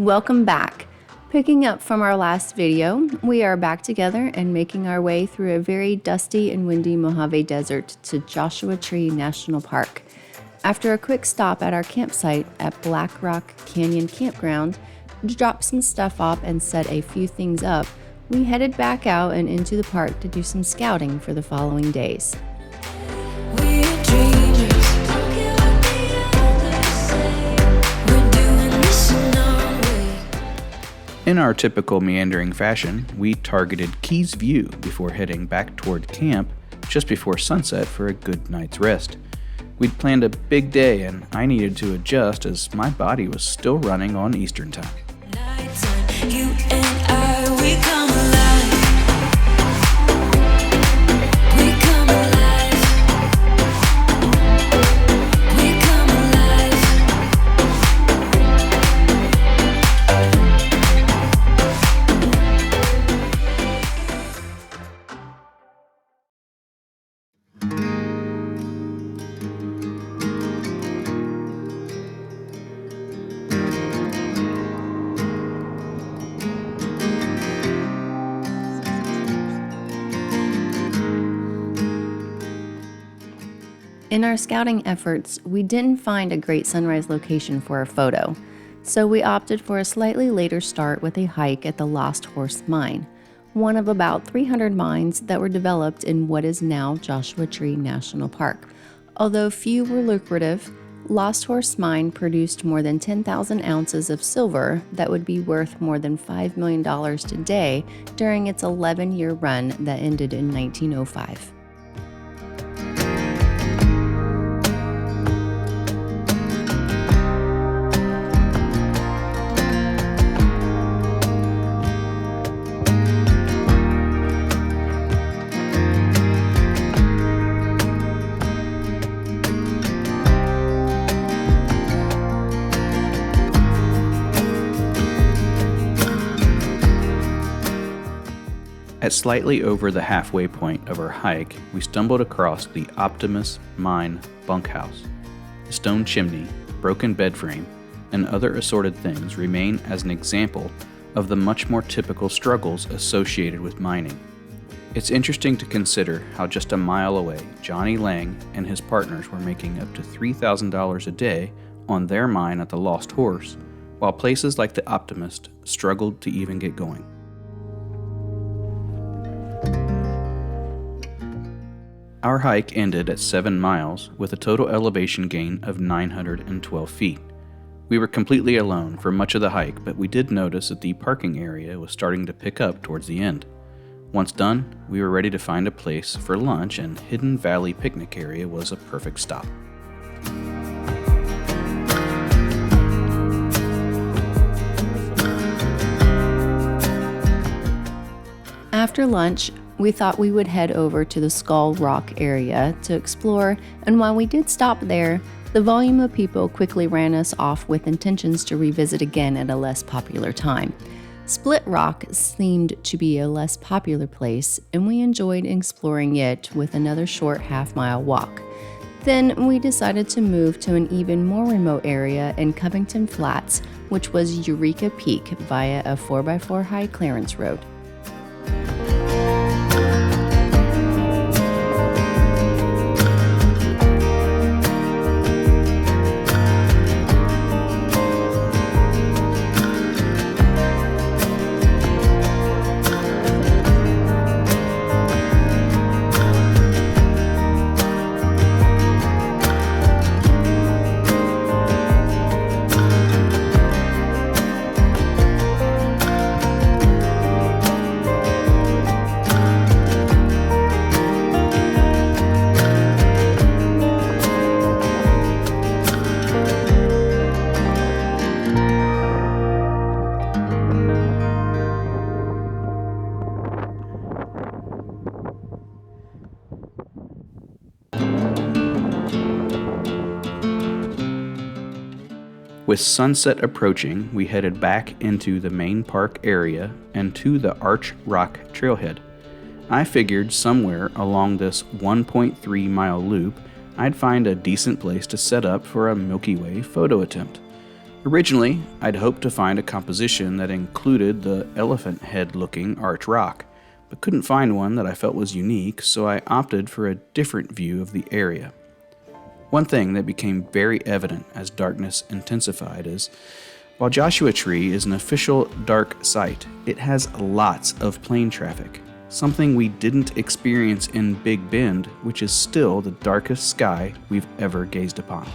Welcome back. Picking up from our last video, we are back together and making our way through a very dusty and windy Mojave Desert to Joshua Tree National Park. After a quick stop at our campsite at Black Rock Canyon Campground to drop some stuff off and set a few things up, we headed back out and into the park to do some scouting for the following days. In our typical meandering fashion, we targeted Keys View before heading back toward camp just before sunset for a good night's rest. We'd planned a big day and I needed to adjust as my body was still running on Eastern time. In our scouting efforts, we didn't find a great sunrise location for a photo, so we opted for a slightly later start with a hike at the Lost Horse Mine, one of about 300 mines that were developed in what is now Joshua Tree National Park. Although few were lucrative, Lost Horse Mine produced more than 10,000 ounces of silver that would be worth more than $5 million today during its 11-year run that ended in 1905. At slightly over the halfway point of our hike, we stumbled across the Optimus Mine bunkhouse. The stone chimney, broken bed frame, and other assorted things remain as an example of the much more typical struggles associated with mining. It's interesting to consider how just a mile away, Johnny Lang and his partners were making up to $3,000 a day on their mine at the Lost Horse, while places like the Optimist struggled to even get going. Our hike ended at 7 miles with a total elevation gain of 912 feet. We were completely alone for much of the hike, but we did notice that the parking area was starting to pick up towards the end. Once done, we were ready to find a place for lunch, and Hidden Valley Picnic Area was a perfect stop. After lunch, we thought we would head over to the Skull Rock area to explore, and while we did stop there, the volume of people quickly ran us off with intentions to revisit again at a less popular time. Split Rock seemed to be a less popular place, and we enjoyed exploring it with another short half-mile walk. Then we decided to move to an even more remote area in Covington Flats, which was Eureka Peak via a 4x4 high clearance road. With sunset approaching, we headed back into the main park area and to the Arch Rock trailhead. I figured somewhere along this 1.3 mile loop, I'd find a decent place to set up for a Milky Way photo attempt. Originally, I'd hoped to find a composition that included the elephant head-looking arch rock, but couldn't find one that I felt was unique, so I opted for a different view of the area. One thing that became very evident as darkness intensified is, while Joshua Tree is an official dark site, it has lots of plane traffic, something we didn't experience in Big Bend, which is still the darkest sky we've ever gazed upon.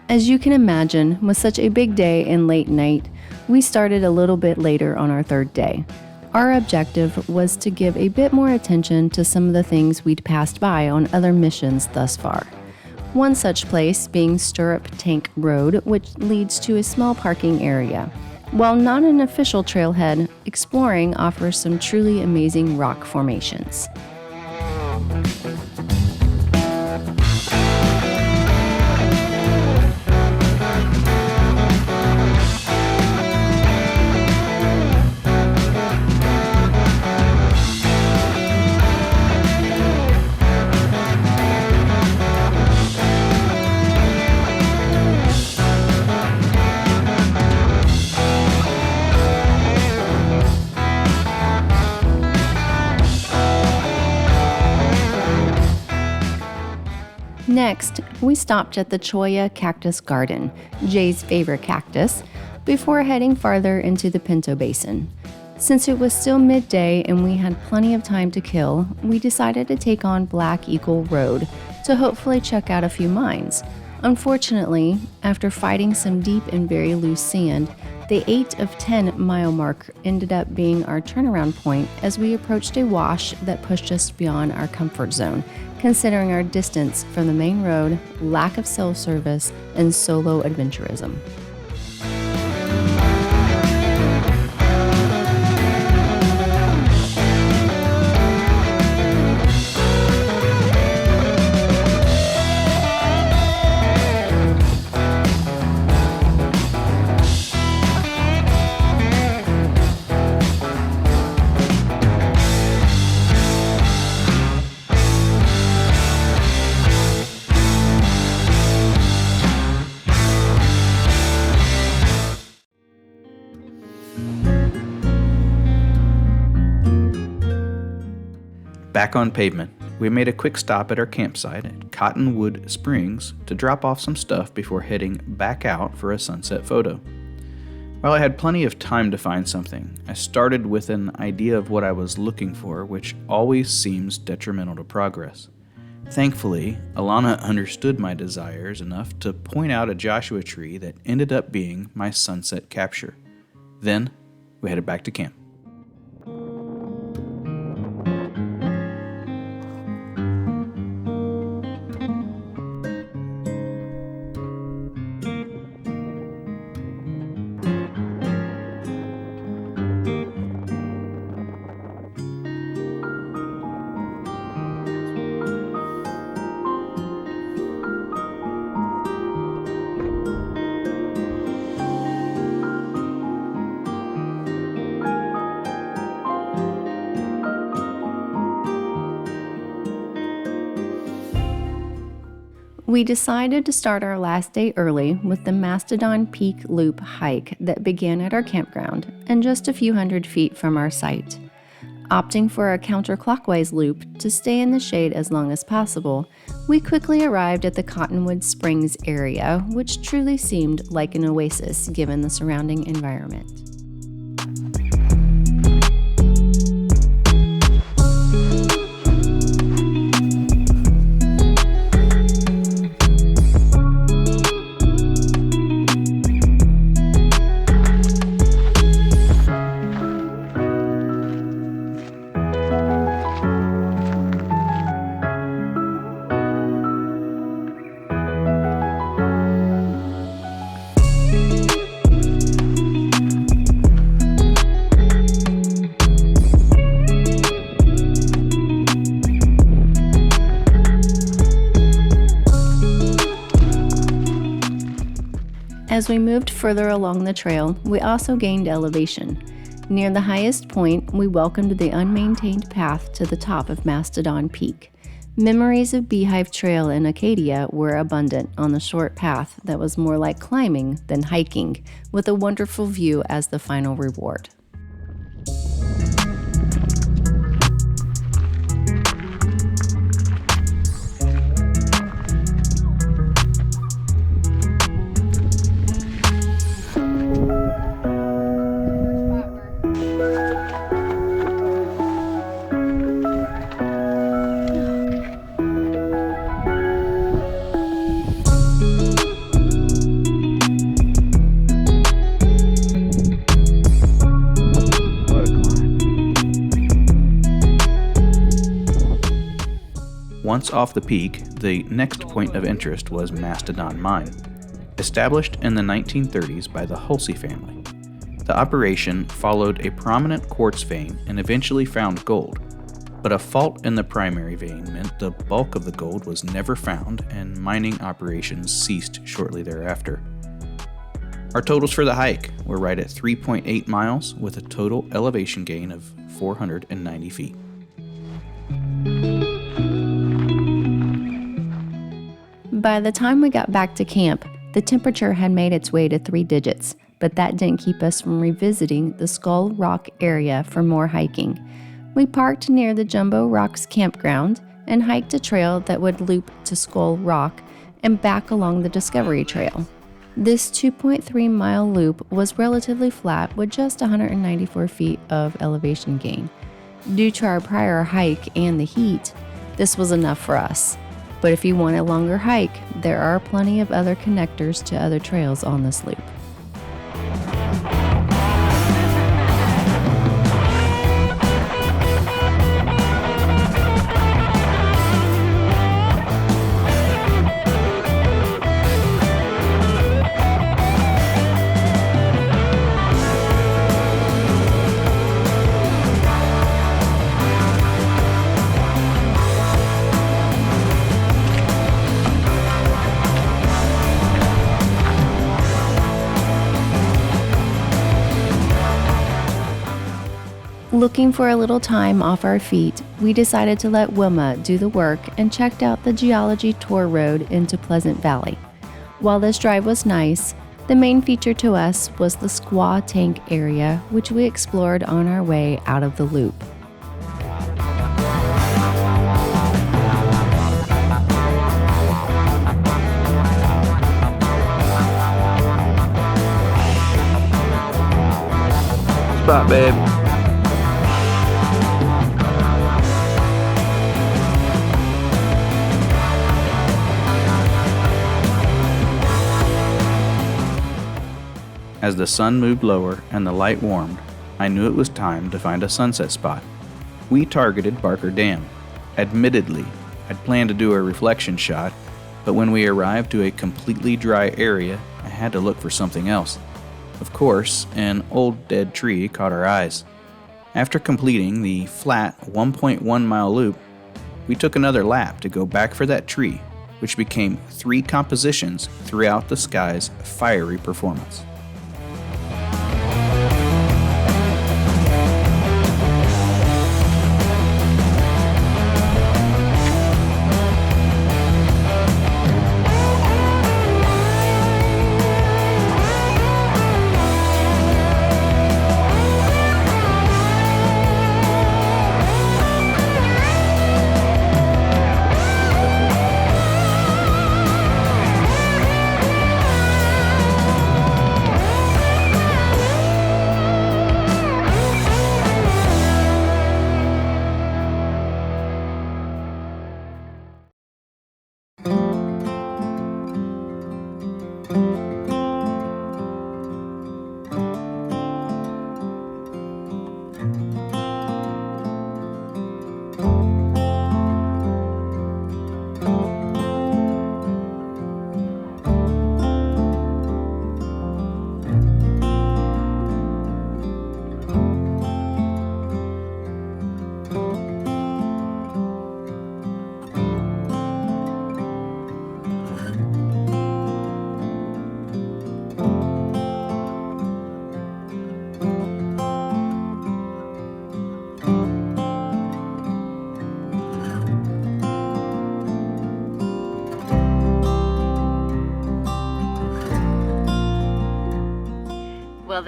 As you can imagine, with such a big day and late night, we started a little bit later on our third day. Our objective was to give a bit more attention to some of the things we'd passed by on other missions thus far. One such place being Stirrup Tank Road, which leads to a small parking area. While not an official trailhead, exploring offers some truly amazing rock formations. Next, we stopped at the Cholla Cactus Garden, Jay's favorite cactus, before heading farther into the Pinto Basin. Since it was still midday and we had plenty of time to kill, we decided to take on Black Eagle Road to hopefully check out a few mines. Unfortunately, after fighting some deep and very loose sand, the 8 of 10 mile mark ended up being our turnaround point as we approached a wash that pushed us beyond our comfort zone, considering our distance from the main road, lack of cell service, and solo adventurism. Back on pavement, we made a quick stop at our campsite at Cottonwood Springs to drop off some stuff before heading back out for a sunset photo. While I had plenty of time to find something, I started with an idea of what I was looking for, which always seems detrimental to progress. Thankfully, Alana understood my desires enough to point out a Joshua tree that ended up being my sunset capture. Then, we headed back to camp. We decided to start our last day early with the Mastodon Peak Loop hike that began at our campground and just a few hundred feet from our site. Opting for a counterclockwise loop to stay in the shade as long as possible, we quickly arrived at the Cottonwood Springs area, which truly seemed like an oasis given the surrounding environment. As we moved further along the trail, we also gained elevation. Near the highest point, we welcomed the unmaintained path to the top of Mastodon Peak. Memories of Beehive Trail in Acadia were abundant on the short path that was more like climbing than hiking, with a wonderful view as the final reward. Once off the peak, the next point of interest was Mastodon Mine. Established in the 1930s by the Hulsey family, the operation followed a prominent quartz vein and eventually found gold, but a fault in the primary vein meant the bulk of the gold was never found and mining operations ceased shortly thereafter. Our totals for the hike were right at 3.8 miles with a total elevation gain of 490 feet. By the time we got back to camp, the temperature had made its way to 3 digits, but that didn't keep us from revisiting the Skull Rock area for more hiking. We parked near the Jumbo Rocks campground and hiked a trail that would loop to Skull Rock and back along the Discovery Trail. This 2.3-mile loop was relatively flat with just 194 feet of elevation gain. Due to our prior hike and the heat, this was enough for us. But if you want a longer hike, there are plenty of other connectors to other trails on this loop. Looking for a little time off our feet, we decided to let Wilma do the work and checked out the geology tour road into Pleasant Valley. While this drive was nice, the main feature to us was the Squaw Tank area, which we explored on our way out of the loop. Spot, babe. As the sun moved lower and the light warmed, I knew it was time to find a sunset spot. We targeted Barker Dam. Admittedly, I'd planned to do a reflection shot, but when we arrived to a completely dry area, I had to look for something else. Of course, an old dead tree caught our eyes. After completing the flat 1.1 mile loop, we took another lap to go back for that tree, which became 3 compositions throughout the sky's fiery performance.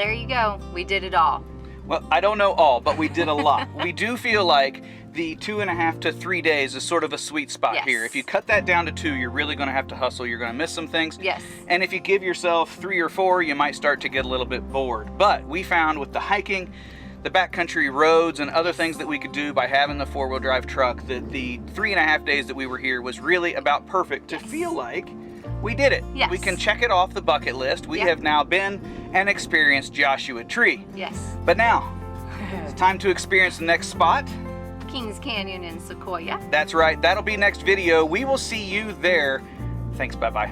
there you go. We did it all. Well, I don't know all, but we did a lot. We do feel like the 2.5 to 3 days is sort of a sweet spot Yes. here. If you cut that down to 2, you're really going to have to hustle. You're going to miss some things. Yes. And if you give yourself 3 or 4, you might start to get a little bit bored. But we found with the hiking, the backcountry roads, and other things that we could do by having the 4-wheel drive truck, that the 3.5 days that we were here was really about perfect to feel like we did it. Yes. We can check it off the bucket list. We Yep. have now been and experienced Joshua Tree. Yes. But now, it's time to experience the next spot. Kings Canyon and Sequoia. That's right, that'll be next video. We will see you there. Thanks, bye-bye.